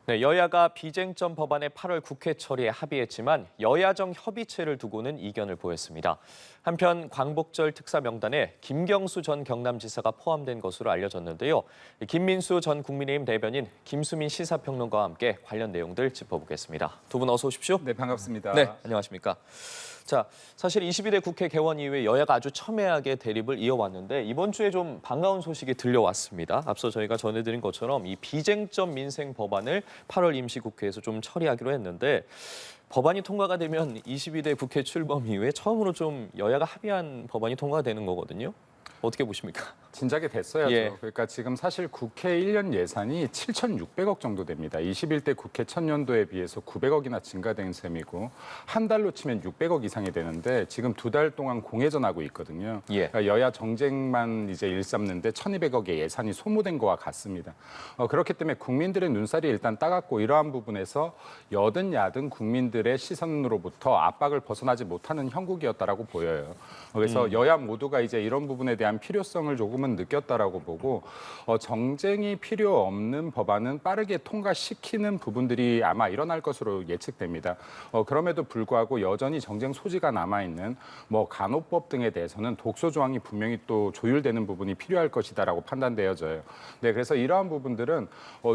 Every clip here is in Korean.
네, 여야가 비쟁점 법안의 8월 국회 처리에 합의했지만 여야정 협의체를 두고는 이견을 보였습니다. 한편 광복절 특사 명단에 김경수 전 경남지사가 포함된 것으로 알려졌는데요. 김민수 전 국민의힘 대변인, 김수민 시사평론가와 함께 관련 내용들 짚어보겠습니다. 두 분 어서 오십시오. 네, 반갑습니다. 네, 안녕하십니까. 자, 사실 22대 국회 개원 이후에 여야가 아주 첨예하게 대립을 이어왔는데 이번 주에 좀 반가운 소식이 들려왔습니다. 앞서 저희가 전해드린 것처럼 이 비쟁점 민생 법안을 8월 임시국회에서 좀 처리하기로 했는데 법안이 통과가 되면 22대 국회 출범 이후에 처음으로 좀 여야가 합의한 법안이 통과되는 거거든요. 어떻게 보십니까? 진작에 됐어야죠. 예. 그러니까 지금 사실 국회 1년 예산이 7,600억 정도 됩니다. 21대 국회 첫년도에 비해서 900억이나 증가된 셈이고 한 달로 치면 600억 이상이 되는데 지금 두 달 동안 공회전하고 있거든요. 예. 그러니까 여야 정쟁만 이제 일삼는데 1,200억의 예산이 소모된 거와 같습니다. 그렇기 때문에 국민들의 눈살이 일단 따갑고 이러한 부분에서 여든 야든 국민들의 시선으로부터 압박을 벗어나지 못하는 형국이었다라고 보여요. 그래서 여야 모두가 이제 이런 부분에 대한 필요성을 조금은 느꼈다라고 보고 정쟁이 필요 없는 법안은 빠르게 통과시키는 부분들이 아마 일어날 것으로 예측됩니다. 그럼에도 불구하고 여전히 정쟁 소지가 남아있는 뭐 간호법 등에 대해서는 독소 조항이 분명히 또 조율되는 부분이 필요할 것이다라고 판단되어져요. 네, 그래서 이러한 부분들은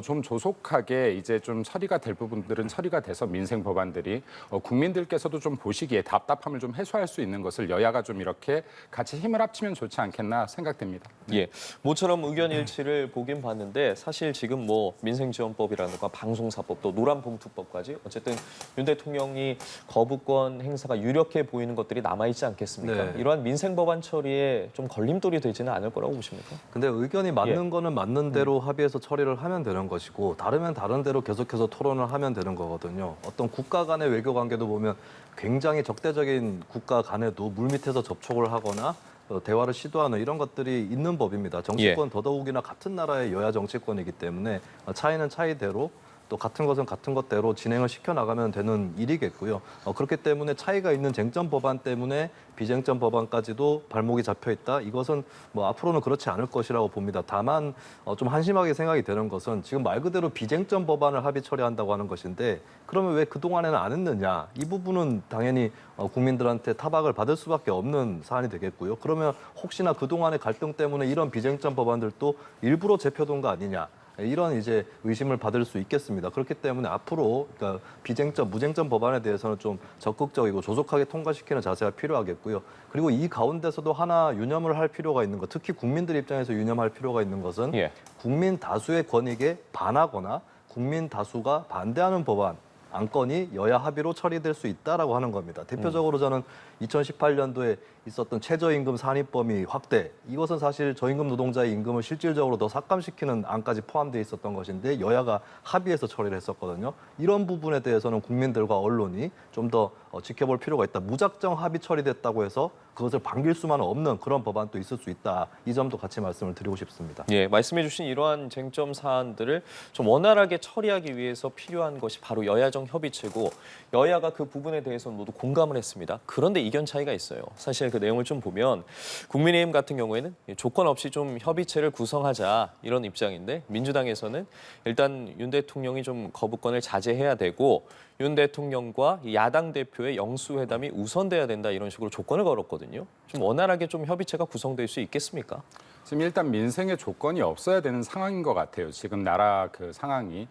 좀 조속하게 이제 좀 처리가 될 부분들은 처리가 돼서 민생 법안들이 국민들께서도 좀 보시기에 답답함을 좀 해소할 수 있는 것을 여야가 좀 이렇게 같이 힘을 합치면 좋지 않겠나 생각됩니다. 예, 모처럼 의견 일치를 보긴 봤는데 사실 지금 뭐 민생지원법이라든가 방송사법 또 노란봉투법까지 어쨌든 윤 대통령이 거부권 행사가 유력해 보이는 것들이 남아있지 않겠습니까? 네. 이러한 민생 법안 처리에 좀 걸림돌이 되지는 않을 거라고 보십니까? 근데 의견이 맞는 거는 맞는 대로 합의해서 처리를 하면 되는 것이고 다르면 다른 대로 계속해서 토론을 하면 되는 거거든요. 어떤 국가 간의 외교 관계도 보면 굉장히 적대적인 국가 간에도 물밑에서 접촉을 하거나 대화를 시도하는 이런 것들이 있는 법입니다. 정치권 더더욱이나 같은 나라의 여야 정치권이기 때문에 차이는 차이대로 또 같은 것은 같은 것대로 진행을 시켜나가면 되는 일이겠고요. 그렇기 때문에 차이가 있는 쟁점 법안 때문에 비쟁점 법안까지도 발목이 잡혀 있다. 이것은 뭐 앞으로는 그렇지 않을 것이라고 봅니다. 다만 좀 한심하게 생각이 되는 것은 지금 말 그대로 비쟁점 법안을 합의 처리한다고 하는 것인데 그러면 왜 그동안에는 안 했느냐. 이 부분은 당연히 국민들한테 타박을 받을 수밖에 없는 사안이 되겠고요. 그러면 혹시나 그동안의 갈등 때문에 이런 비쟁점 법안들도 일부러 제표된 거 아니냐. 이런 이제 의심을 받을 수 있겠습니다. 그렇기 때문에 앞으로 그러니까 비쟁점, 무쟁점 법안에 대해서는 좀 적극적이고 조속하게 통과시키는 자세가 필요하겠고요. 그리고 이 가운데서도 하나 유념을 할 필요가 있는 것, 특히 국민들 입장에서 유념할 필요가 있는 것은 국민 다수의 권익에 반하거나 국민 다수가 반대하는 법안, 안건이 여야 합의로 처리될 수 있다라고 하는 겁니다. 대표적으로 저는 2018년도에 있었던 최저임금 산입 범위 확대, 이것은 사실 저임금 노동자의 임금을 실질적으로 더 삭감시키는 안까지 포함되어 있었던 것인데 여야가 합의해서 처리를 했었거든요. 이런 부분에 대해서는 국민들과 언론이 좀 더 지켜볼 필요가 있다. 무작정 합의 처리됐다고 해서 그것을 반길 수만은 없는 그런 법안도 있을 수 있다. 이 점도 같이 말씀을 드리고 싶습니다. 예, 말씀해 주신 이러한 쟁점 사안들을 좀 원활하게 처리하기 위해서 필요한 것이 바로 여야정 협의체고 여야가 그 부분에 대해서는 모두 공감을 했습니다. 그런데 이견 차이가 있어요. 사실 그 내용을 좀 보면 국민의힘 같은 경우에는 조건 없이 좀 협의체를 구성하자 이런 입장인데 민주당에서는 일단 윤 대통령이 좀 거부권을 자제해야 되고 윤 대통령과 야당 대표의 영수회담이 우선돼야 된다 이런 식으로 조건을 걸었거든요. 좀 원활하게 좀 협의체가 구성될 수 있겠습니까? 지금 일단 민생의 조건이 없어야 되는 상황인 것 같아요. 지금 나라 그 상황이.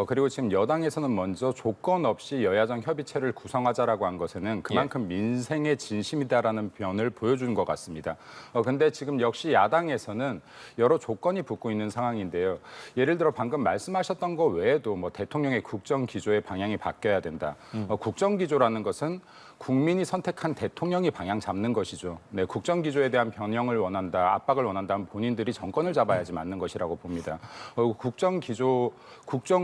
그리고 지금 여당에서는 먼저 조건 없이 여야정 협의체를 구성하자라고 한 것에는 그만큼 민생의 진심이다라는 변을 보여준 것 같습니다. 근데 지금 역시 야당에서는 여러 조건이 붙고 있는 상황인데요. 예를 들어 방금 말씀하셨던 거 외에도 뭐 대통령의 국정 기조의 방향이 바뀌어야 된다. 국정 기조라는 것은 국민이 선택한 대통령이 방향 잡는 것이죠. 네, 국정 기조에 대한 변형을 원한다, 압박을 원한다면 본인들이 정권을 잡아야지 맞는 것이라고 봅니다. 국정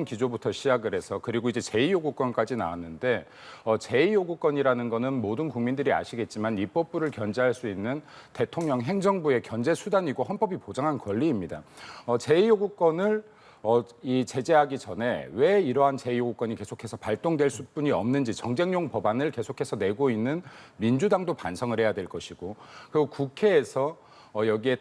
기조부터 시작을 해서 그리고 이제 제2요구권까지 나왔는데 제2요구권이라는 거는 모든 국민들이 아시겠지만 입법부를 견제할 수 있는 대통령 행정부의 견제 수단이고 헌법이 보장한 권리입니다. 제2요구권을 이 제재하기 전에 왜 이러한 제2요구권이 계속해서 발동될 수뿐이 없는지 정쟁용 법안을 계속해서 내고 있는 민주당도 반성을 해야 될 것이고 그리고 국회에서 여기에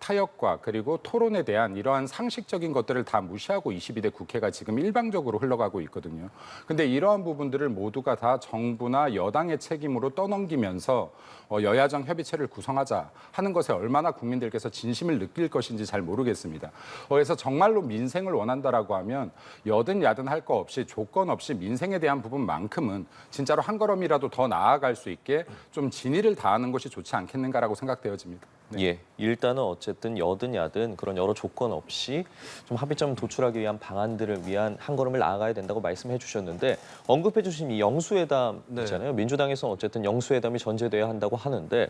타협과 그리고 토론에 대한 이러한 상식적인 것들을 다 무시하고 22대 국회가 지금 일방적으로 흘러가고 있거든요. 근데 이러한 부분들을 모두가 다 정부나 여당의 책임으로 떠넘기면서 여야정 협의체를 구성하자 하는 것에 얼마나 국민들께서 진심을 느낄 것인지 잘 모르겠습니다. 그래서 정말로 민생을 원한다라고 하면 여든 야든 할 거 없이 조건 없이 민생에 대한 부분만큼은 진짜로 한 걸음이라도 더 나아갈 수 있게 좀 진의를 다하는 것이 좋지 않겠는가라고 생각되어집니다. 네. 예, 일단은 어쨌든 여든 야든 그런 여러 조건 없이 좀 합의점을 도출하기 위한 방안들을 위한 한 걸음을 나아가야 된다고 말씀해 주셨는데 언급해 주신 이 영수회담 있잖아요. 민주당에서는 어쨌든 영수회담이 전제돼야 한다고 하는데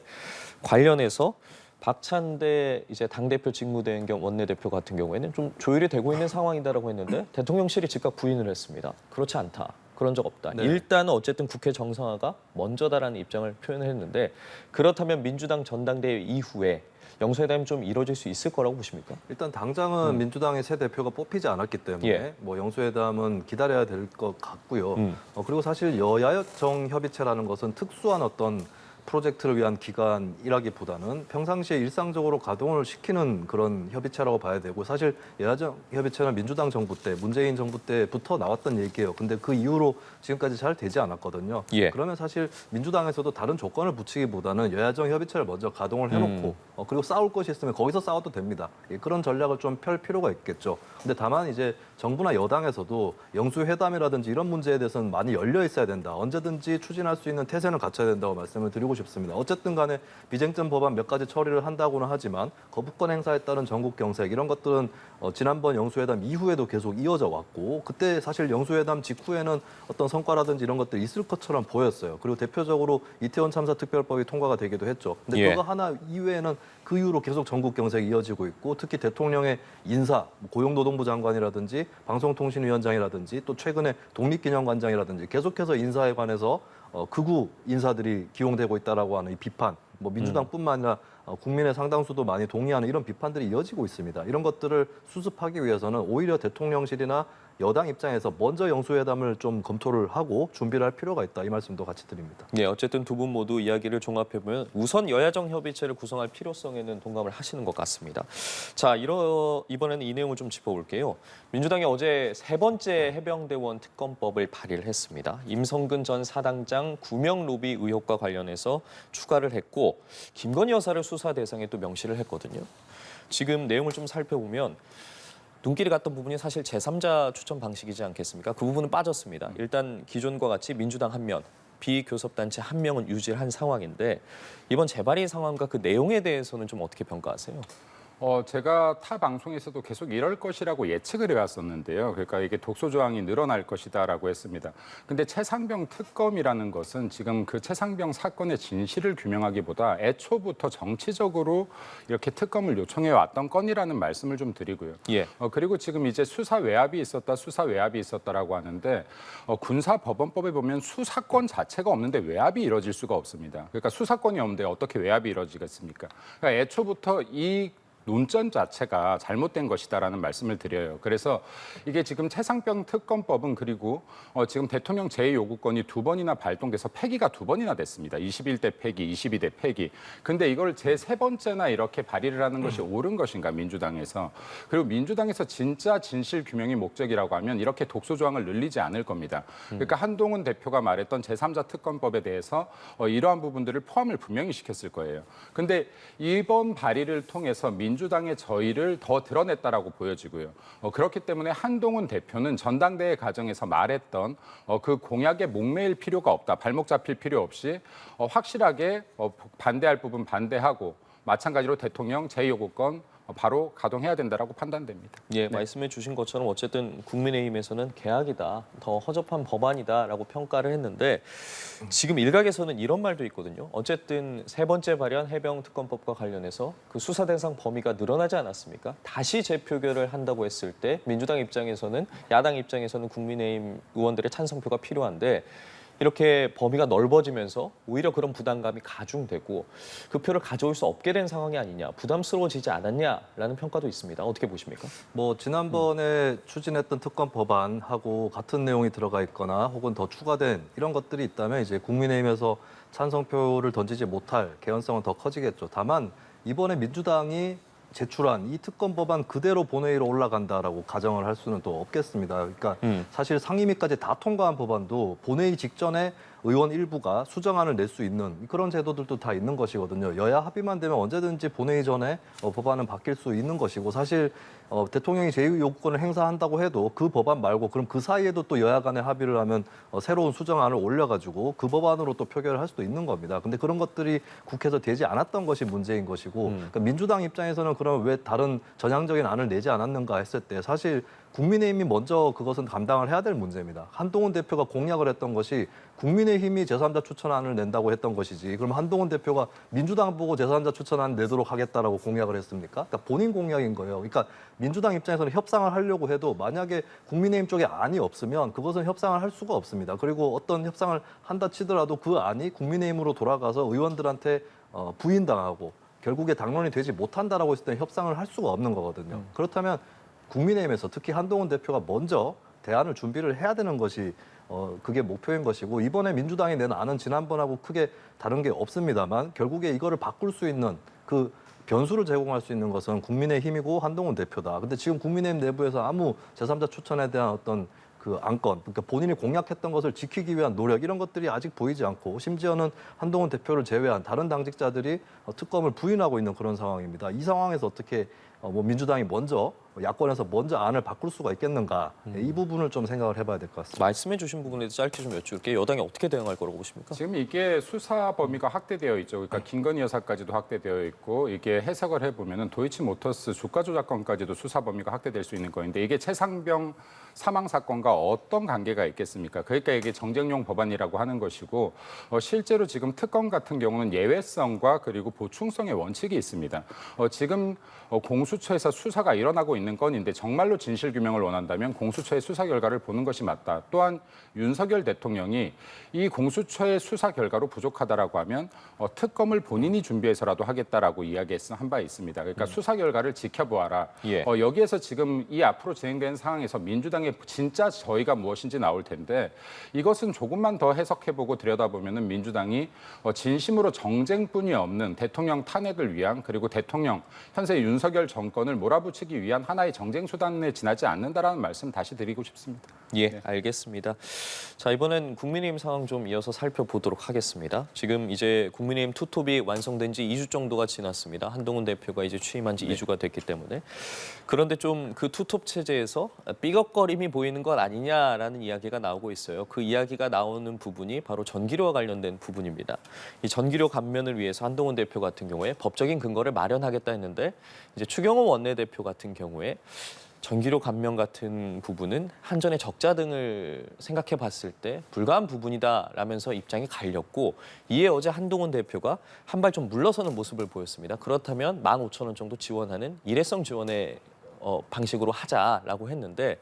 관련해서 박찬대 이제 당대표 직무대행 겸 원내대표 같은 경우에는 좀 조율이 되고 있는 상황이다라고 했는데 대통령실이 즉각 부인을 했습니다. 그렇지 않다. 그런 적 없다. 네. 일단은 어쨌든 국회 정상화가 먼저다라는 입장을 표현을 했는데 그렇다면 민주당 전당대회 이후에 영수회담이 좀 이루어질 수 있을 거라고 보십니까? 일단 당장은 민주당의 새 대표가 뽑히지 않았기 때문에 예. 뭐 영수회담은 기다려야 될 것 같고요. 그리고 사실 여야정 협의체라는 것은 특수한 어떤 프로젝트를 위한 기관이라기보다는 평상시에 일상적으로 가동을 시키는 그런 협의체라고 봐야 되고 사실 여야정 협의체는 민주당 정부 때 문재인 정부 때부터 나왔던 얘기예요. 근데 그 이후로 지금까지 잘 되지 않았거든요. 예. 그러면 사실 민주당에서도 다른 조건을 붙이기보다는 여야정 협의체를 먼저 가동을 해놓고 그리고 싸울 것이 있으면 거기서 싸워도 됩니다. 예, 그런 전략을 좀 펼 필요가 있겠죠. 근데 다만 이제 정부나 여당에서도 영수회담이라든지 이런 문제에 대해서는 많이 열려 있어야 된다. 언제든지 추진할 수 있는 태세는 갖춰야 된다고 말씀을 드리고 싶습니다. 어쨌든 간에 비쟁점 법안 몇 가지 처리를 한다고는 하지만 거부권 행사에 따른 전국 경색 이런 것들은 지난번 영수회담 이후에도 계속 이어져 왔고 그때 사실 영수회담 직후에는 어떤 성과라든지 이런 것들이 있을 것처럼 보였어요. 그리고 대표적으로 이태원 참사 특별법이 통과가 되기도 했죠. 근데 예. 그거 하나 이외에는 그 이후로 계속 전국 경색이 이어지고 있고 특히 대통령의 인사, 고용노동부 장관이라든지 방송통신위원장이라든지 또 최근에 독립기념관장이라든지 계속해서 인사에 관해서 극우 인사들이 기용되고 있다라고 하는 이 비판, 뭐 민주당뿐만 아니라 국민의 상당수도 많이 동의하는 이런 비판들이 이어지고 있습니다. 이런 것들을 수습하기 위해서는 오히려 대통령실이나 여당 입장에서 먼저 영수회담을 좀 검토를 하고 준비를 할 필요가 있다. 이 말씀도 같이 드립니다. 예, 어쨌든 두 분 모두 이야기를 종합해 보면 우선 여야정 협의체를 구성할 필요성에는 동감을 하시는 것 같습니다. 자, 이번에는 이 내용을 좀 짚어볼게요. 민주당이 어제 세 번째 해병대원 특검법을 발의를 했습니다. 임성근 전 사당장 구명 로비 의혹과 관련해서 추가를 했고 김건희 여사를 수사 대상에 또 명시를 했거든요. 지금 내용을 좀 살펴보면 눈길이 갔던 부분이 사실 제3자 추천 방식이지 않겠습니까? 그 부분은 빠졌습니다. 일단 기존과 같이 민주당 1명, 비교섭단체 1명은 유지를 한 상황인데 이번 재발의 상황과 그 내용에 대해서는 좀 어떻게 평가하세요? 제가 타 방송에서도 계속 이럴 것이라고 예측을 해왔었는데요. 그러니까 이게 독소 조항이 늘어날 것이다라고 했습니다. 근데 최상병 특검이라는 것은 지금 그 최상병 사건의 진실을 규명하기보다 애초부터 정치적으로 이렇게 특검을 요청해 왔던 건이라는 말씀을 좀 드리고요. 예. 그리고 지금 이제 수사 외압이 있었다라고 하는데 군사법원법에 보면 수사권 자체가 없는데 외압이 이뤄질 수가 없습니다. 그러니까 수사권이 없는데 어떻게 외압이 이뤄지겠습니까? 그러니까 애초부터 이 논점 자체가 잘못된 것이다라는 말씀을 드려요. 그래서 이게 지금 최상병 특검법은 그리고 지금 대통령 제2요구권이 2번이나 발동돼서 폐기가 2번이나 됐습니다. 21대 폐기, 22대 폐기. 근데 이걸 제3번째나 이렇게 발의를 하는 것이 옳은 것인가, 민주당에서. 그리고 민주당에서 진짜 진실 규명이 목적이라고 하면 이렇게 독소 조항을 늘리지 않을 겁니다. 그러니까 한동훈 대표가 말했던 제3자 특검법에 대해서 이러한 부분들을 포함을 분명히 시켰을 거예요. 근데 이번 발의를 통해서 민주당의 저의를 더 드러냈다라고 보여지고요. 그렇기 때문에 한동훈 대표는 전당대회 과정에서 말했던 그 공약에 목매일 필요가 없다. 발목 잡힐 필요 없이 확실하게 반대할 부분 반대하고 마찬가지로 대통령 제2요구권 바로 가동해야 된다라고 판단됩니다. 예, 말씀해 주신 것처럼 어쨌든 국민의힘에서는 개혁이다, 더 허접한 법안이다라고 평가를 했는데 지금 일각에서는 이런 말도 있거든요. 어쨌든 세 번째 발의한 해병특검법과 관련해서 그 수사 대상 범위가 늘어나지 않았습니까? 다시 재표결을 한다고 했을 때 민주당 입장에서는 야당 입장에서는 국민의힘 의원들의 찬성표가 필요한데 이렇게 범위가 넓어지면서 오히려 그런 부담감이 가중되고 그 표를 가져올 수 없게 된 상황이 아니냐, 부담스러워지지 않았냐라는 평가도 있습니다. 어떻게 보십니까? 뭐 지난번에 추진했던 특검 법안하고 같은 내용이 들어가 있거나 혹은 더 추가된 이런 것들이 있다면 이제 국민의힘에서 찬성표를 던지지 못할 개연성은 더 커지겠죠. 다만 이번에 민주당이 제출한 이 특검 법안 그대로 본회의로 올라간다라고 가정을 할 수는 또 없겠습니다. 그러니까 사실 상임위까지 다 통과한 법안도 본회의 직전에 의원 일부가 수정안을 낼 수 있는 그런 제도들도 다 있는 것이거든요. 여야 합의만 되면 언제든지 본회의 전에 법안은 바뀔 수 있는 것이고 사실 대통령이 제의 요구권을 행사한다고 해도 그 법안 말고 그럼 그 사이에도 또 여야 간에 합의를 하면 새로운 수정안을 올려가지고 그 법안으로 또 표결을 할 수도 있는 겁니다. 근데 그런 것들이 국회에서 되지 않았던 것이 문제인 것이고 그러니까 민주당 입장에서는 그럼 왜 다른 전향적인 안을 내지 않았는가 했을 때 사실 국민의힘이 먼저 그것은 감당을 해야 될 문제입니다. 한동훈 대표가 공약을 했던 것이 국민의힘이 제3자 추천안을 낸다고 했던 것이지 그럼 한동훈 대표가 민주당 보고 제3자 추천안 내도록 하겠다라고 공약을 했습니까? 그러니까 본인 공약인 거예요. 그러니까 민주당 입장에서는 협상을 하려고 해도 만약에 국민의힘 쪽에 안이 없으면 그것은 협상을 할 수가 없습니다. 그리고 어떤 협상을 한다 치더라도 그 안이 국민의힘으로 돌아가서 의원들한테 부인당하고 결국에 당론이 되지 못한다라고 했을 때 협상을 할 수가 없는 거거든요. 그렇다면 국민의힘에서 특히 한동훈 대표가 먼저 대안을 준비를 해야 되는 것이 그게 목표인 것이고 이번에 민주당이 낸 안은 지난번하고 크게 다른 게 없습니다만 결국에 이거를 바꿀 수 있는 그 변수를 제공할 수 있는 것은 국민의힘이고 한동훈 대표다. 근데 지금 국민의힘 내부에서 아무 제3자 추천에 대한 어떤 그 안건, 그러니까 본인이 공약했던 것을 지키기 위한 노력 이런 것들이 아직 보이지 않고 심지어는 한동훈 대표를 제외한 다른 당직자들이 특검을 부인하고 있는 그런 상황입니다. 이 상황에서 어떻게 민주당이 먼저 야권에서 먼저 안을 바꿀 수가 있겠는가 이 부분을 좀 생각을 해봐야 될 것 같습니다. 말씀해 주신 부분에 대해서 짧게 좀 여쭐게요. 여당이 어떻게 대응할 거라고 보십니까? 지금 이게 수사 범위가 확대되어 있죠. 그러니까 김건희 여사까지도 확대되어 있고 이게 해석을 해보면은 도이치모터스 주가 조작건까지도 수사 범위가 확대될 수 있는 거인데 이게 최상병 사망 사건과 어떤 관계가 있겠습니까? 그러니까 이게 정쟁용 법안이라고 하는 것이고 실제로 지금 특검 같은 경우는 예외성과 그리고 보충성의 원칙이 있습니다. 지금 공수처에서 수사가 일어나고 있는 건인데 정말로 진실 규명을 원한다면 공수처의 수사 결과를 보는 것이 맞다. 또한 윤석열 대통령이 이 공수처의 수사 결과로 부족하다라고 하면 특검을 본인이 준비해서라도 하겠다라고 이야기한 바 있습니다. 그러니까 수사 결과를 지켜보아라. 예. 여기에서 지금 이 앞으로 진행되는 상황에서 민주당의 진짜 저희가 무엇인지 나올 텐데 이것은 조금만 더 해석해보고 들여다보면은 민주당이 진심으로 정쟁뿐이 없는 대통령 탄핵을 위한 그리고 대통령 현재 윤석열 정권을 몰아붙이기 위한 하나의 정쟁 수단에 지나지 않는다라는 말씀 다시 드리고 싶습니다. 예, 네. 알겠습니다. 자, 이번엔 국민의힘 상황 좀 이어서 살펴보도록 하겠습니다. 지금 이제 국민의힘 투톱이 완성된 지 2주 정도가 지났습니다. 한동훈 대표가 이제 취임한 지 2주가 됐기 때문에. 그런데 좀 그 투톱 체제에서 삐걱거림이 보이는 것 아니냐라는 이야기가 나오고 있어요. 그 이야기가 나오는 부분이 바로 전기료와 관련된 부분입니다. 이 전기료 감면을 위해서 한동훈 대표 같은 경우에 법적인 근거를 마련하겠다 했는데 이제 추경호 원내대표 같은 경우에 전기료 감면 같은 부분은 한전의 적자 등을 생각해 봤을 때 불가한 부분이다라면서 입장이 갈렸고 이에 어제 한동훈 대표가 한 발 좀 물러서는 모습을 보였습니다. 그렇다면 15,000원 정도 지원하는 일회성 지원의 방식으로 하자라고 했는데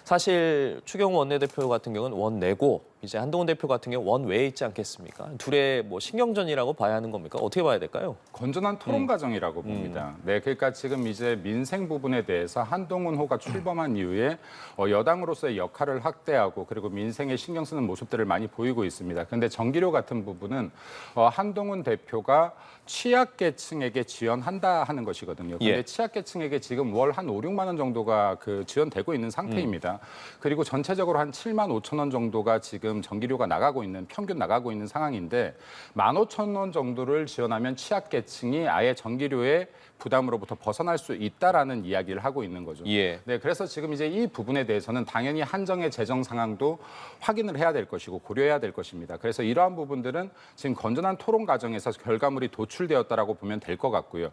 사실 추경호 원내대표 같은 경우는 원 내고 이제 한동훈 대표 같은 경우 원 외에 있지 않겠습니까? 둘의 뭐 신경전이라고 봐야 하는 겁니까? 어떻게 봐야 될까요? 건전한 토론 과정이라고 봅니다. 네, 그러니까 지금 이제 민생 부분에 대해서 한동훈 호가 출범한 이후에 여당으로서의 역할을 확대하고 그리고 민생에 신경 쓰는 모습들을 많이 보이고 있습니다. 그런데 전기료 같은 부분은 한동훈 대표가 취약계층에게 지원한다 하는 것이거든요. 그런데 예. 취약계층에게 지금 월 한 5, 6만 원 정도가 그 지원되고 있는 상태입니다. 그리고 전체적으로 한 7만 5천 원 정도가 지금 전기료가 나가고 있는 평균 나가고 있는 상황인데 15,000원 정도를 지원하면 취약계층이 아예 전기료의 부담으로부터 벗어날 수 있다라는 이야기를 하고 있는 거죠. 예. 네, 그래서 지금 이제 이 부분에 대해서는 당연히 한정의 재정 상황도 확인을 해야 될 것이고 고려해야 될 것입니다. 그래서 이러한 부분들은 지금 건전한 토론 과정에서 결과물이 도출되었다라고 보면 될 것 같고요.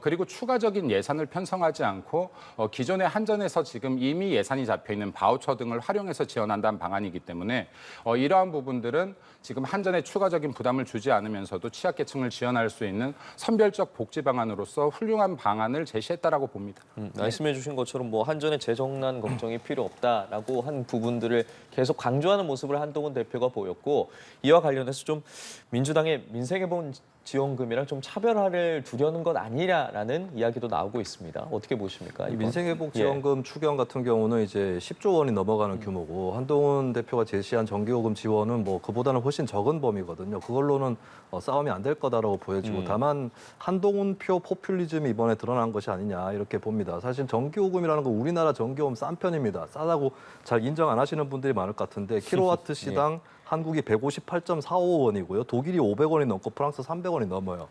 그리고 추가적인 예산을 편성하지 않고 기존의 한전에서 지금 이미 예산이 잡혀 있는 바우처 등을 활용해서 지원한다는 방안이기 때문에 이러한 부분들은 지금 한전에 추가적인 부담을 주지 않으면서도 취약계층을 지원할 수 있는 선별적 복지 방안으로서 훌륭한 방안을 제시했다라고 봅니다. 말씀해 주신 것처럼 뭐 한전의 재정난 걱정이 필요 없다라고 한 부분들을 계속 강조하는 모습을 한동훈 대표가 보였고 이와 관련해서 좀 민주당의 민생에 지원금이랑 좀 차별화를 두려는 것 아니냐라는 이야기도 나오고 있습니다. 어떻게 보십니까? 이 이번? 민생회복지원금 추경 같은 경우는 이제 10조 원이 넘어가는 규모고 한동훈 대표가 제시한 전기요금 지원은 뭐 그보다는 훨씬 적은 범위거든요. 그걸로는 싸움이 안 될 거다라고 보여지고 다만 한동훈표 포퓰리즘이 이번에 드러난 것이 아니냐 이렇게 봅니다. 사실 전기요금이라는 건 우리나라 전기요금 싼 편입니다. 싸다고 잘 인정 안 하시는 분들이 많을 것 같은데 킬로와트 시당 한국이 158.45원이고요. 독일이 500원이 넘고 프랑스 300원이 넘어요.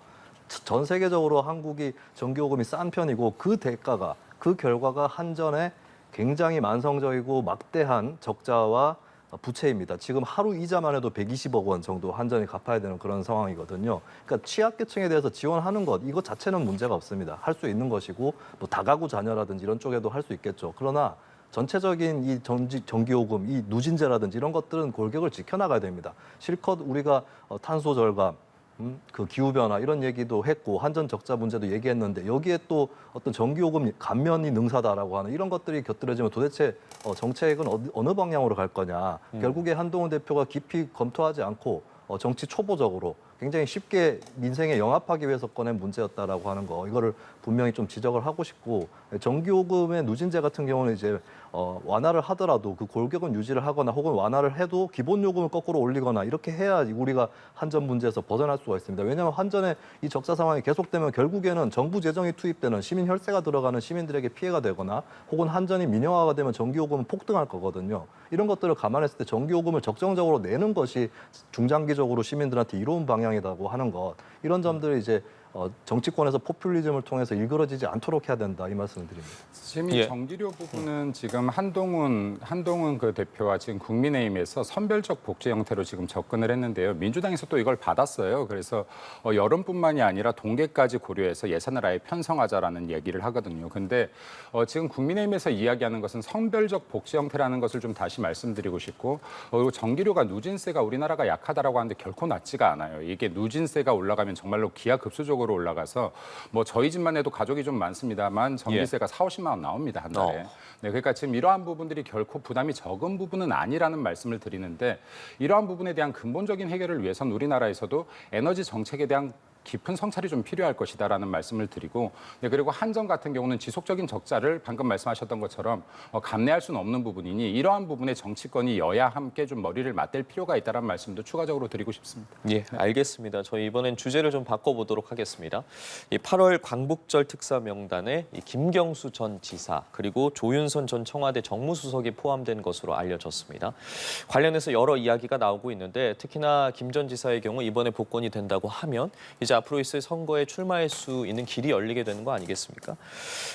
전 세계적으로 한국이 전기요금이 싼 편이고 그 대가가 그 결과가 한전의 굉장히 만성적이고 막대한 적자와 부채입니다. 지금 하루 이자만 해도 120억 원 정도 한전이 갚아야 되는 그런 상황이거든요. 그러니까 취약계층에 대해서 지원하는 것 이것 자체는 문제가 없습니다. 할 수 있는 것이고 뭐 다가구 자녀라든지 이런 쪽에도 할 수 있겠죠. 그러나 전체적인 이 전기요금, 이 누진제라든지 이런 것들은 골격을 지켜나가야 됩니다. 실컷 우리가 탄소 절감, 그 기후변화 이런 얘기도 했고 한전 적자 문제도 얘기했는데 여기에 또 어떤 전기요금 감면이 능사다라고 하는 이런 것들이 곁들여지면 도대체 정책은 어느 방향으로 갈 거냐. 결국에 한동훈 대표가 깊이 검토하지 않고 정치 초보적으로 굉장히 쉽게 민생에 영합하기 위해서 꺼낸 문제였다라고 하는 거 이거를 분명히 좀 지적을 하고 싶고 전기요금의 누진제 같은 경우는 이제 완화를 하더라도 그 골격은 유지를 하거나 혹은 완화를 해도 기본 요금을 거꾸로 올리거나 이렇게 해야 우리가 한전 문제에서 벗어날 수가 있습니다. 왜냐하면 한전의 이 적자 상황이 계속되면 결국에는 정부 재정이 투입되는 시민 혈세가 들어가는 시민들에게 피해가 되거나 혹은 한전이 민영화가 되면 전기요금은 폭등할 거거든요. 이런 것들을 감안했을 때 전기요금을 적정적으로 내는 것이 중장기적으로 시민들한테 이로운 방향이라고 하는 것 이런 점들을 이제 정치권에서 포퓰리즘을 통해서 일그러지지 않도록 해야 된다 이 말씀을 드립니다. 지금 이 전기료 부분은 지금 한동훈 그 대표와 지금 국민의힘에서 선별적 복지 형태로 지금 접근을 했는데요. 민주당에서 또 이걸 받았어요. 그래서 여름뿐만이 아니라 동계까지 고려해서 예산을 아예 편성하자라는 얘기를 하거든요. 근데 지금 국민의힘에서 이야기하는 것은 선별적 복지 형태라는 것을 좀 다시 말씀드리고 싶고 그리고 전기료가 누진세가 우리나라가 약하다라고 하는데 결코 낮지가 않아요. 이게 누진세가 올라가면 정말로 기하급수적으로 올라가서 뭐 저희 집만 해도 가족이 좀 많습니다만 전기세가 40, 50만 원 나옵니다, 한 달에. 네, 그러니까 지금 이러한 부분들이 결코 부담이 적은 부분은 아니라는 말씀을 드리는데 이러한 부분에 대한 근본적인 해결을 위해서는 우리나라에서도 에너지 정책에 대한 깊은 성찰이 좀 필요할 것이다라는 말씀을 드리고 네, 그리고 한전 같은 경우는 지속적인 적자를 방금 말씀하셨던 것처럼 감내할 수는 없는 부분이니 이러한 부분에 정치권이 여야 함께 좀 머리를 맞댈 필요가 있다는 말씀도 추가적으로 드리고 싶습니다. 예, 알겠습니다. 저희 이번엔 주제를 좀 바꿔보도록 하겠습니다. 이 8월 광복절 특사 명단에 이 김경수 전 지사 그리고 조윤선 전 청와대 정무수석이 포함된 것으로 알려졌습니다. 관련해서 여러 이야기가 나오고 있는데 특히나 김 전 지사의 경우 이번에 복권이 된다고 하면 이제 앞으로 있을 선거에 출마할 수 있는 길이 열리게 되는 거 아니겠습니까?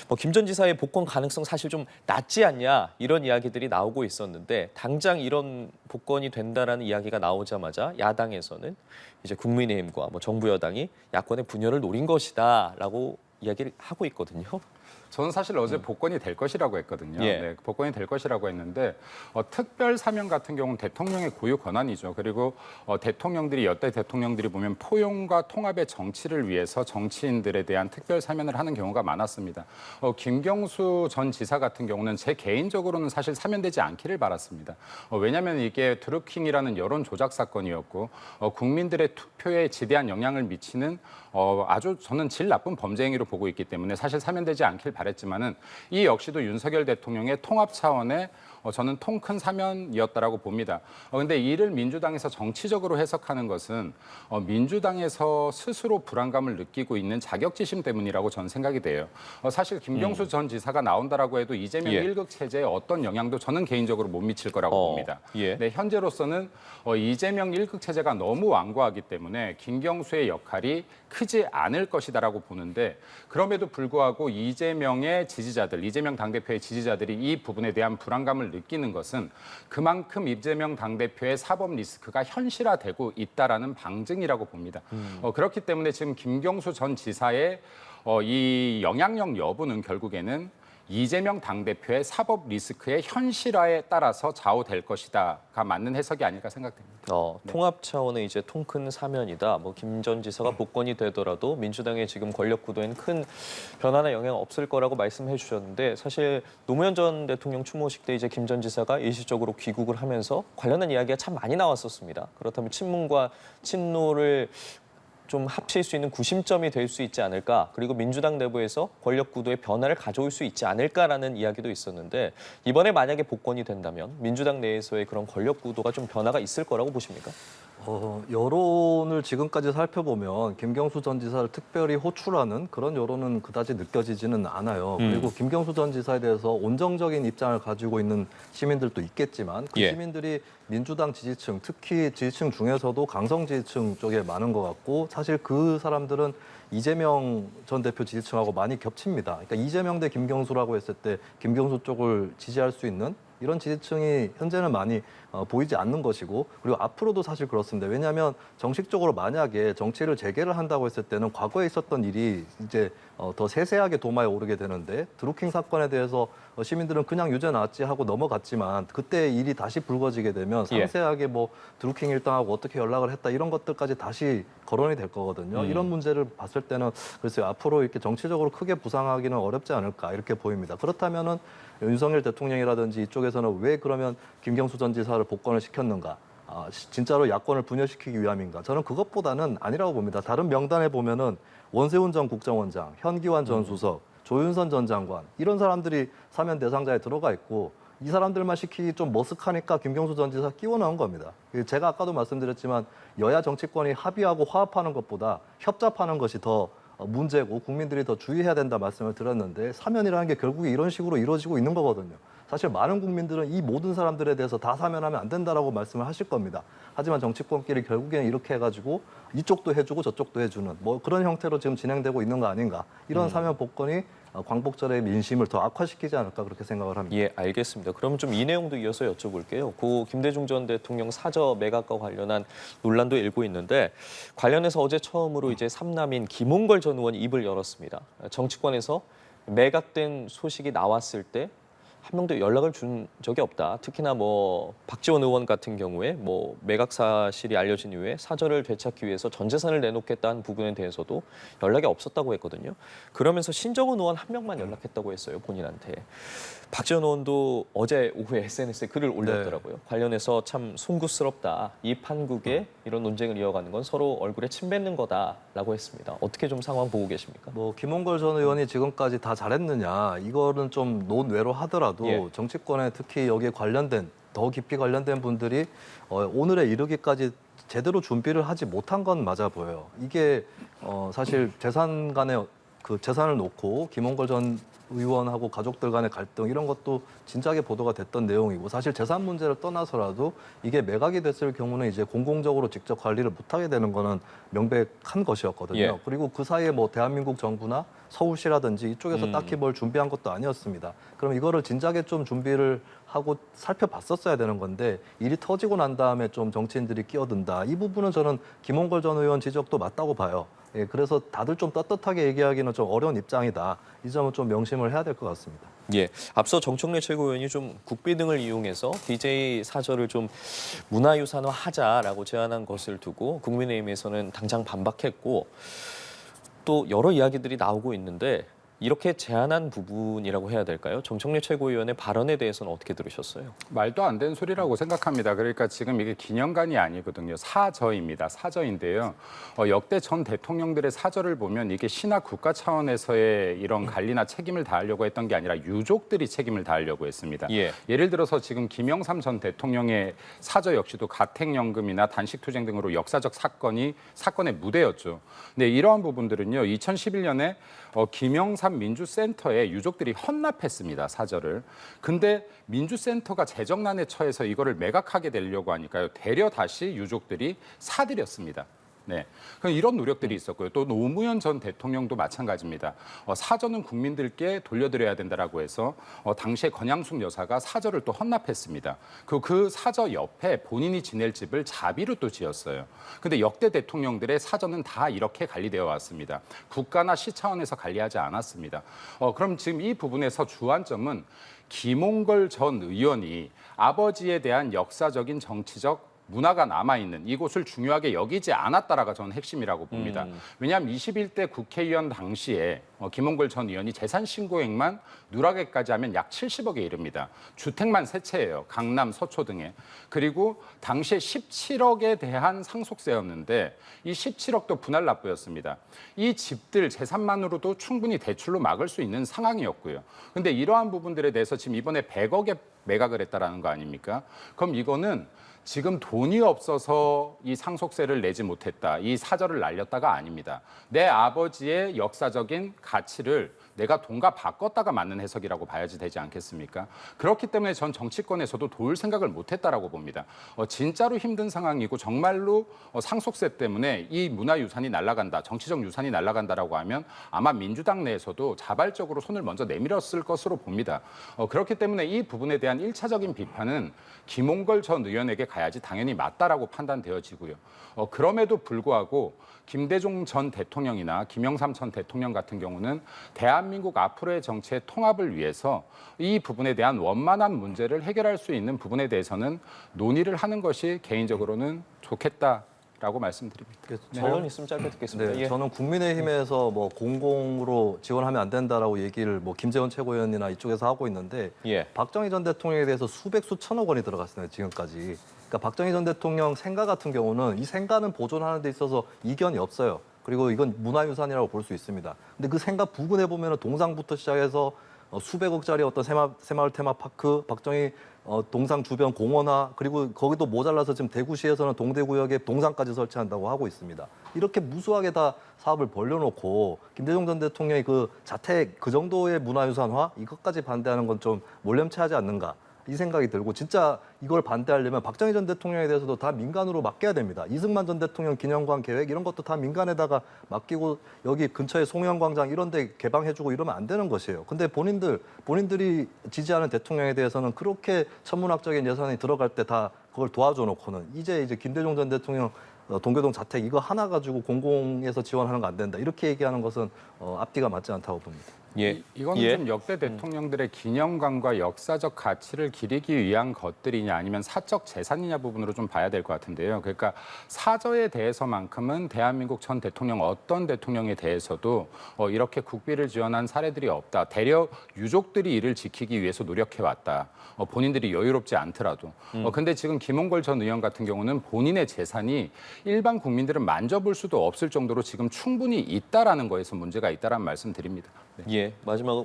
뭐 김 전 지사의 복권 가능성 사실 좀 낮지 않냐 이런 이야기들이 나오고 있었는데 당장 이런 복권이 된다라는 이야기가 나오자마자 야당에서는 이제 국민의힘과 뭐 정부 여당이 야권의 분열을 노린 것이다라고 이야기를 하고 있거든요. 저는 사실 어제 복권이 될 것이라고 했거든요. 예. 네, 복권이 될 것이라고 했는데 특별 사면 같은 경우는 대통령의 고유 권한이죠. 그리고 대통령들이 여태 대통령들이 보면 포용과 통합의 정치를 위해서 정치인들에 대한 특별 사면을 하는 경우가 많았습니다. 김경수 전 지사 같은 경우는 제 개인적으로는 사실 사면되지 않기를 바랐습니다. 왜냐하면 이게 드루킹이라는 여론 조작 사건이었고 국민들의 투표에 지대한 영향을 미치는 아주 저는 질 나쁜 범죄 행위로 보고 있기 때문에 사실 사면되지 않길 바랬지만은 이 역시도 윤석열 대통령의 통합 차원의 저는 통 큰 사면이었다라고 봅니다. 그런데 이를 민주당에서 정치적으로 해석하는 것은 민주당에서 스스로 불안감을 느끼고 있는 자격지심 때문이라고 저는 생각이 돼요. 사실 김경수 전 지사가 나온다라고 해도 이재명 예. 일극 체제에 어떤 영향도 저는 개인적으로 못 미칠 거라고 봅니다. 예. 네, 현재로서는 이재명 일극 체제가 너무 완고하기 때문에 김경수의 역할이 크지 않을 것이다라고 보는데 그럼에도 불구하고 이재명의 지지자들, 이재명 당대표의 지지자들이 이 부분에 대한 불안감을 느끼는 것은 그만큼 이재명 당대표의 사법 리스크가 현실화되고 있다라는 방증이라고 봅니다. 그렇기 때문에 지금 김경수 전 지사의 이 영향력 여부는 결국에는 이재명 당대표의 사법 리스크의 현실화에 따라서 좌우될 것이다가 맞는 해석이 아닐까 생각됩니다. 통합 차원의 이제 통 큰 사면이다. 뭐 김 전 지사가 복권이 되더라도 민주당의 지금 권력 구도에는 큰 변화나 영향 없을 거라고 말씀해 주셨는데 사실 노무현 전 대통령 추모식 때 이제 김 전 지사가 일시적으로 귀국을 하면서 관련한 이야기가 참 많이 나왔었습니다. 그렇다면 친문과 친노를 좀 합칠 수 있는 구심점이 될 수 있지 않을까. 그리고 민주당 내부에서 권력 구도의 변화를 가져올 수 있지 않을까라는 이야기도 있었는데 이번에 만약에 복권이 된다면 민주당 내에서의 그런 권력 구도가 좀 변화가 있을 거라고 보십니까? 여론을 지금까지 살펴보면 김경수 전 지사를 특별히 호출하는 그런 여론은 그다지 느껴지지는 않아요. 그리고 김경수 전 지사에 대해서 온정적인 입장을 가지고 있는 시민들도 있겠지만 그 예. 시민들이 민주당 지지층, 특히 지지층 중에서도 강성 지지층 쪽에 많은 것 같고 사실 그 사람들은 이재명 전 대표 지지층하고 많이 겹칩니다. 그러니까 이재명 대 김경수라고 했을 때 김경수 쪽을 지지할 수 있는 이런 지지층이 현재는 많이 보이지 않는 것이고 그리고 앞으로도 사실 그렇습니다. 왜냐하면 정식적으로 만약에 정치를 재개를 한다고 했을 때는 과거에 있었던 일이 이제 더 세세하게 도마에 오르게 되는데 드루킹 사건에 대해서 시민들은 그냥 유죄 나왔지 하고 넘어갔지만 그때 일이 다시 불거지게 되면 상세하게 뭐 드루킹 일당하고 어떻게 연락을 했다 이런 것들까지 다시 거론이 될 거거든요. 이런 문제를 봤을 때는 글쎄요 앞으로 이렇게 정치적으로 크게 부상하기는 어렵지 않을까 이렇게 보입니다. 그렇다면은 윤석열 대통령이라든지 이쪽에서는 왜 그러면 김경수 전 지사를 복권을 시켰는가? 진짜로 야권을 분열시키기 위함인가? 저는 그것보다는 아니라고 봅니다. 다른 명단에 보면은 원세훈 전 국정원장, 현기환 전 수석, 조윤선 전 장관 이런 사람들이 사면 대상자에 들어가 있고 이 사람들만 시키기 좀 머쓱하니까 김경수 전 지사 끼워 넣은 겁니다. 제가 아까도 말씀드렸지만 여야 정치권이 합의하고 화합하는 것보다 협잡하는 것이 더 문제고 국민들이 더 주의해야 된다 말씀을 드렸는데 사면이라는 게 결국에 이런 식으로 이루어지고 있는 거거든요. 사실 많은 국민들은 이 모든 사람들에 대해서 다 사면하면 안 된다라고 말씀을 하실 겁니다. 하지만 정치권끼리 결국에는 이렇게 해가지고 이쪽도 해주고 저쪽도 해주는 뭐 그런 형태로 지금 진행되고 있는 거 아닌가. 이런 사면 복권이 광복절의 민심을 더 악화시키지 않을까 그렇게 생각을 합니다. 예, 알겠습니다. 그럼 좀 이 내용도 이어서 여쭤볼게요. 고 김대중 전 대통령 사저 매각과 관련한 논란도 일고 있는데 관련해서 어제 처음으로 이제 삼남인 김홍걸 전 의원이 입을 열었습니다. 정치권에서 매각된 소식이 나왔을 때 한 명도 연락을 준 적이 없다. 특히나 뭐 박지원 의원 같은 경우에 뭐 매각 사실이 알려진 이후에 사저를 되찾기 위해서 전 재산을 내놓겠다는 부분에 대해서도 연락이 없었다고 했거든요. 그러면서 신정훈 의원 한 명만 연락했다고 했어요, 본인한테. 박지원 의원도 어제 오후에 SNS에 글을 올렸더라고요. 관련해서 참 송구스럽다. 이 판국에 이런 논쟁을 이어가는 건 서로 얼굴에 침 뱉는 거다라고 했습니다. 어떻게 좀 상황 보고 계십니까? 뭐 김홍걸 전 의원이 지금까지 다 잘했느냐 이거는 좀 논외로 하더라도 정치권에 특히 여기에 관련된 더 깊이 관련된 분들이 오늘에 이르기까지 제대로 준비를 하지 못한 건 맞아 보여요. 이게 사실 재산 간의 그 재산을 놓고 김홍걸 전 의원하고 가족들 간의 갈등 이런 것도 진작에 보도가 됐던 내용이고 사실 재산 문제를 떠나서라도 이게 매각이 됐을 경우는 이제 공공적으로 직접 관리를 못하게 되는 거는 명백한 것이었거든요. 그리고 그 사이에 뭐 대한민국 정부나 서울시라든지 이쪽에서 딱히 뭘 준비한 것도 아니었습니다. 그럼 이거를 진작에 좀 준비를 하고 살펴봤었어야 되는 건데 일이 터지고 난 다음에 좀 정치인들이 끼어든다. 이 부분은 저는 김홍걸 전 의원 지적도 맞다고 봐요. 예, 그래서 다들 좀 떳떳하게 얘기하기는 좀 어려운 입장이다. 이 점은 좀 명심을 해야 될 것 같습니다. 예, 앞서 정청래 최고위원이 좀 국비 등을 이용해서 DJ 사저를 좀 문화유산화하자라고 제안한 것을 두고 국민의힘에서는 당장 반박했고 또 여러 이야기들이 나오고 있는데 이렇게 제안한 부분이라고 해야 될까요? 정청래 최고위원의 발언에 대해서는 어떻게 들으셨어요? 말도 안 되는 소리라고 생각합니다. 그러니까 지금 이게 기념관이 아니거든요. 사저입니다. 사저인데요. 역대 전 대통령들의 사저를 보면 이게 신화 국가 차원에서의 이런 관리나 책임을 다하려고 했던 게 아니라 유족들이 책임을 다하려고 했습니다. 예를 들어서 지금 김영삼 전 대통령의 사저 역시도 가택연금이나 단식투쟁 등으로 역사적 사건의 무대였죠. 근데 이러한 부분들은요. 2011년에 김영삼 민주센터에 유족들이 헌납했습니다. 사저를. 근데 민주센터가 재정난에 처해서 이거를 매각하게 되려고 하니까요. 되려 다시 유족들이 사들였습니다. 네, 그럼 이런 노력들이 있었고요. 또 노무현 전 대통령도 마찬가지입니다. 사저는 국민들께 돌려드려야 된다라고 해서 당시에 권양숙 여사가 사저를 또 헌납했습니다. 그 사저 옆에 본인이 지낼 집을 자비로 또 지었어요. 근데 역대 대통령들의 사저는 다 이렇게 관리되어 왔습니다. 국가나 시 차원에서 관리하지 않았습니다. 그럼 지금 이 부분에서 주안점은 김홍걸 전 의원이 아버지에 대한 역사적인 정치적 문화가 남아있는 이곳을 중요하게 여기지 않았다라가 저는 핵심이라고 봅니다. 왜냐하면 21대 국회의원 당시에 김홍걸 전 의원이 재산 신고액만 누락액까지 하면 약 70억에 이릅니다. 주택만 세 채예요. 강남, 서초 등에. 그리고 당시에 17억에 대한 상속세였는데 이 17억도 분할 납부였습니다. 이 집들 재산만으로도 충분히 대출로 막을 수 있는 상황이었고요. 근데 이러한 부분들에 대해서 지금 이번에 100억에 매각을 했다라는 거 아닙니까? 그럼 이거는 지금 돈이 없어서 이 상속세를 내지 못했다, 이 사절을 날렸다가 아닙니다. 내 아버지의 역사적인 가치를 내가 돈과 바꿨다가 맞는 해석이라고 봐야지 되지 않겠습니까? 그렇기 때문에 전 정치권에서도 도울 생각을 못했다라고 봅니다. 진짜로 힘든 상황이고 정말로 상속세 때문에 이 문화유산이 날아간다, 정치적 유산이 날아간다라고 하면 아마 민주당 내에서도 자발적으로 손을 먼저 내밀었을 것으로 봅니다. 그렇기 때문에 이 부분에 대한 1차적인 비판은 김홍걸 전 의원에게 가야지 당연히 맞다라고 판단되어지고요. 그럼에도 불구하고 김대중 전 대통령이나 김영삼 전 대통령 같은 경우는 대한민국 앞으로의 정치의 통합을 위해서 이 부분에 대한 원만한 문제를 해결할 수 있는 부분에 대해서는 논의를 하는 것이 개인적으로는 좋겠다라고 말씀드립니다. 정원 있으면 짧게 듣겠습니다. 네, 예. 저는 국민의힘에서 뭐 공공으로 지원하면 안 된다라고 얘기를 뭐 김재원 최고위원이나 이쪽에서 하고 있는데 예. 박정희 전 대통령에 대해서 수백 수천억 원이 들어갔습니다 지금까지. 그러니까 박정희 전 대통령 생가 같은 경우는 이 생가는 보존하는 데 있어서 이견이 없어요. 그리고 이건 문화유산이라고 볼 수 있습니다. 근데 그 생가 부근에 보면은 동상부터 시작해서 수백억짜리 어떤 새마을 테마파크, 박정희 동상 주변 공원화, 그리고 거기도 모자라서 지금 대구시에서는 동대구역에 동상까지 설치한다고 하고 있습니다. 이렇게 무수하게 다 사업을 벌려놓고 김대중 전 대통령이 그 자택 그 정도의 문화유산화 이것까지 반대하는 건 좀 몰렘치하지 않는가. 이 생각이 들고 진짜 이걸 반대하려면 박정희 전 대통령에 대해서도 다 민간으로 맡겨야 됩니다. 이승만 전 대통령 기념관 계획 이런 것도 다 민간에다가 맡기고 여기 근처에 송영광장 이런 데 개방해주고 이러면 안 되는 것이에요. 근데 본인들이 지지하는 대통령에 대해서는 그렇게 천문학적인 예산이 들어갈 때 다 그걸 도와줘 놓고는 이제 김대중 전 대통령 동교동 자택 이거 하나 가지고 공공에서 지원하는 거 안 된다. 이렇게 얘기하는 것은 앞뒤가 맞지 않다고 봅니다. 예. 이거는 예. 좀 역대 대통령들의 기념관과 역사적 가치를 기리기 위한 것들이냐 아니면 사적 재산이냐 부분으로 좀 봐야 될 것 같은데요. 그러니까 사저에 대해서만큼은 대한민국 전 대통령 어떤 대통령에 대해서도 이렇게 국비를 지원한 사례들이 없다. 대려 유족들이 이를 지키기 위해서 노력해왔다. 본인들이 여유롭지 않더라도. 근데 지금 김홍걸 전 의원 같은 경우는 본인의 재산이 일반 국민들은 만져볼 수도 없을 정도로 지금 충분히 있다라는 거에서 문제가 있다라는 말씀드립니다. 네. 예, 마지막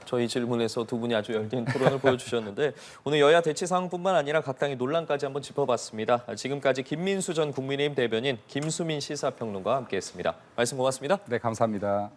저희 질문에서 두 분이 아주 열띤 토론을 보여주셨는데 오늘 여야 대치 상황뿐만 아니라 각 당의 논란까지 한번 짚어봤습니다. 지금까지 김민수 전 국민의힘 대변인, 김수민 시사평론가와 함께했습니다. 말씀 고맙습니다. 네, 감사합니다.